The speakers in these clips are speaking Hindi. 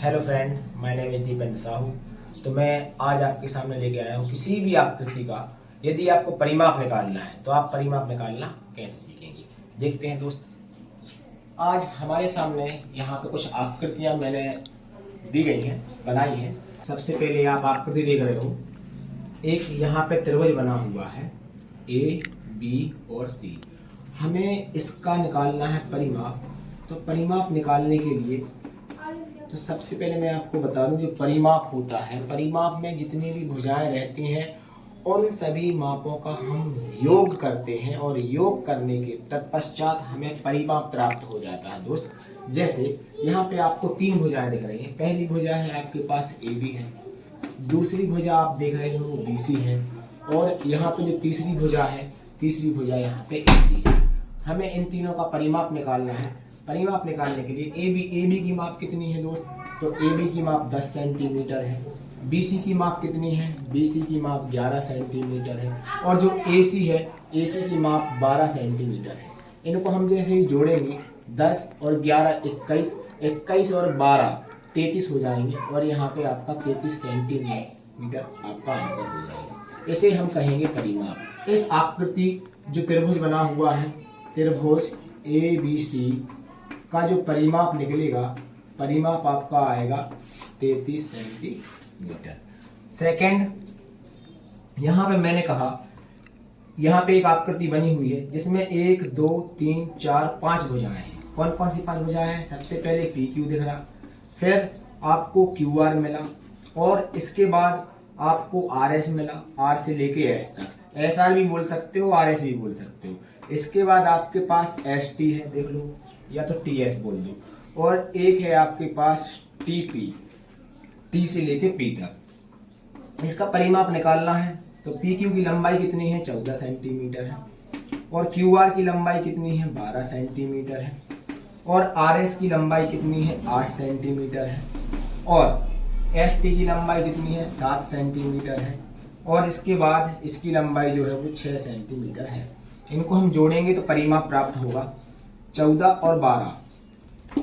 Hello friend, my name is Dipendra Sahu. तो मैं आज आपके सामने लेके आया हूँ किसी भी आकृति का यदि आपको परिमाप निकालना है तो आप परिमाप निकालना कैसे सीखेंगे, देखते हैं दोस्त। आज हमारे सामने यहाँ पे कुछ आकृतियाँ मैंने दी गई हैं, बनाई हैं। सबसे पहले आप आकृति देख रहे हो, एक यहाँ पे त्रिभुज बना हुआ है ए बी और सी। हमें इसका निकालना है परिमाप। तो परिमाप निकालने के लिए तो सबसे पहले मैं आपको बता दूं, जो परिमाप होता है, परिमाप में जितनी भी भुजाएं रहती हैं उन सभी मापों का हम योग करते हैं और योग करने के तत्पश्चात हमें परिमाप प्राप्त हो जाता है दोस्त। जैसे यहाँ पे आपको 3 भुजाएं दिख रही हैं। पहली भुजा है आपके पास ए बी है, दूसरी भुजा आप देख रहे हो बी सी है, और यहाँ पे जो तीसरी भुजा है, तीसरी भुजा यहाँ पे ए सी है। हमें इन तीनों का परिमाप निकालना है। परिमाप निकालने के लिए ए बी की माप कितनी है दोस्त? तो ए बी की माप 10 सेंटीमीटर है। बी सी की माप कितनी है? बी सी की माप 11 सेंटीमीटर है। और जो ए सी है, ए सी की माप 12 सेंटीमीटर है। इनको हम जैसे ही जोड़ेंगे 10 और 11 21, 21 और 12 33 हो जाएंगे, और यहाँ पे आपका 33 सेंटीमीटर आपका आंसर हो जाएगा। इसे हम कहेंगे परिमाप। इस आकृति जो त्रिभुज बना हुआ है, त्रिभुज ए बी सी का जो परिमाप निकलेगा, परिमाप आपका आएगा 33 सेंटीमीटर। सेकेंड, यहाँ पे मैंने कहा यहाँ पे एक आकृति बनी हुई है जिसमें 1 2 3 4 5 भुजाएं हैं। कौन कौन सी 5 भुजाएं हैं? सबसे पहले पी क्यू दिख रहा, फिर आपको क्यू आर मिला, और इसके बाद आपको आर एस मिला, आर से लेके एस तक। एस आर भी बोल सकते हो, आर एस भी बोल सकते हो। इसके बाद आपके पास एस टी है, देख लो, या तो टी एस बोल दो, और एक है आपके पास टी पी, टी से लेके पी तक। इसका परिमाप निकालना है तो पी क्यू की लंबाई कितनी है? 14 सेंटीमीटर है, और क्यू आर की लंबाई कितनी है? 12 सेंटीमीटर है, और आर एस की लंबाई कितनी है? 8 सेंटीमीटर है, और एस टी की लंबाई कितनी है? 7 सेंटीमीटर है, और इसके बाद इसकी लंबाई जो है वो 6 सेंटीमीटर है। इनको हम जोड़ेंगे तो परिमाप प्राप्त होगा 14 और 12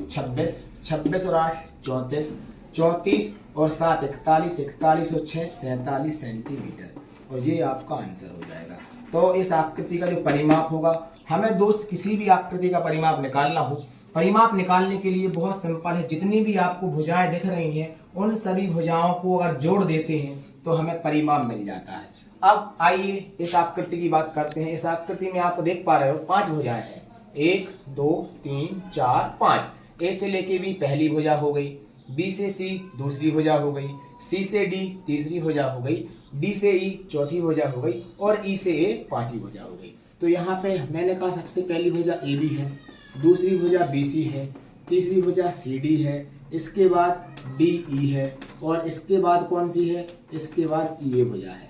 26, 26 और 8 34, 34 और 7 41, 41 और 6 47 सेंटीमीटर, और ये आपका आंसर हो जाएगा। तो इस आकृति का जो परिमाप होगा, हमें दोस्त किसी भी आकृति का परिमाप निकालना हो, परिमाप निकालने के लिए बहुत सिंपल है। जितनी भी आपको भुजाएं दिख रही हैं उन सभी भुजाओं को अगर जोड़ देते हैं तो हमें परिमाप मिल जाता है। अब आइए इस आकृति की बात करते हैं। इस आकृति में आप देख पा रहे हो 5 भुजाएं हैं, 1 2 3 4 5। ए से लेके बी पहली भुजा हो गई, बी से सी दूसरी भुजा हो गई, सी से डी तीसरी भुजा हो गई, डी से ई चौथी भुजा हो गई, और ई से ए पांचवी भुजा हो गई। तो यहाँ पे मैंने कहा सबसे पहली भुजा ए बी है, दूसरी भुजा बी सी है, तीसरी भुजा सी डी है, इसके बाद डी ई है, और इसके बाद कौन सी है? इसके बाद ई ए भुजा है।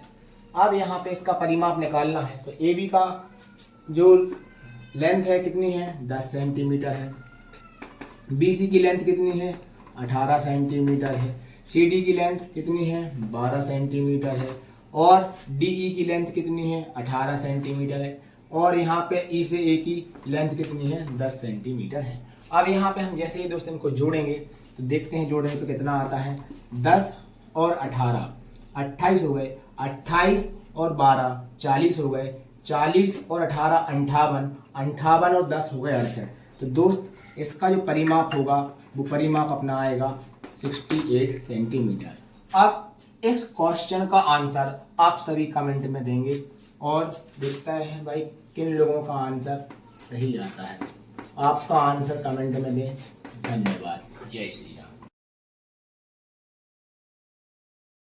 अब यहाँ पे इसका परिमाप निकालना है तो ए बी का जो लेंथ है कितनी है? 10 सेंटीमीटर है। बी सी की लेंथ कितनी है? 18 सेंटीमीटर है। सी डी की लेंथ कितनी है? 12 सेंटीमीटर है, और डी ई की लेंथ कितनी है? 18 सेंटीमीटर है, और यहाँ पे ई से ए की लेंथ कितनी है? 10 सेंटीमीटर है। अब यहाँ पे हम जैसे ही दोस्तों इनको जोड़ेंगे तो देखते हैं जोड़ने पे कितना आता है। 10 और 18 28 हो गए, 28 और 12 40 हो गए, 40 और 18 58, 58 और 10 हो गए 68। तो दोस्त इसका जो परिमाप होगा वो परिमाप अपना आएगा 68 सेंटीमीटर। अब इस क्वेश्चन का आंसर आप सभी कमेंट में देंगे, और देखता है भाई किन लोगों का आंसर सही आता है। आपका आंसर कमेंट में दें। धन्यवाद। जय श्री राम।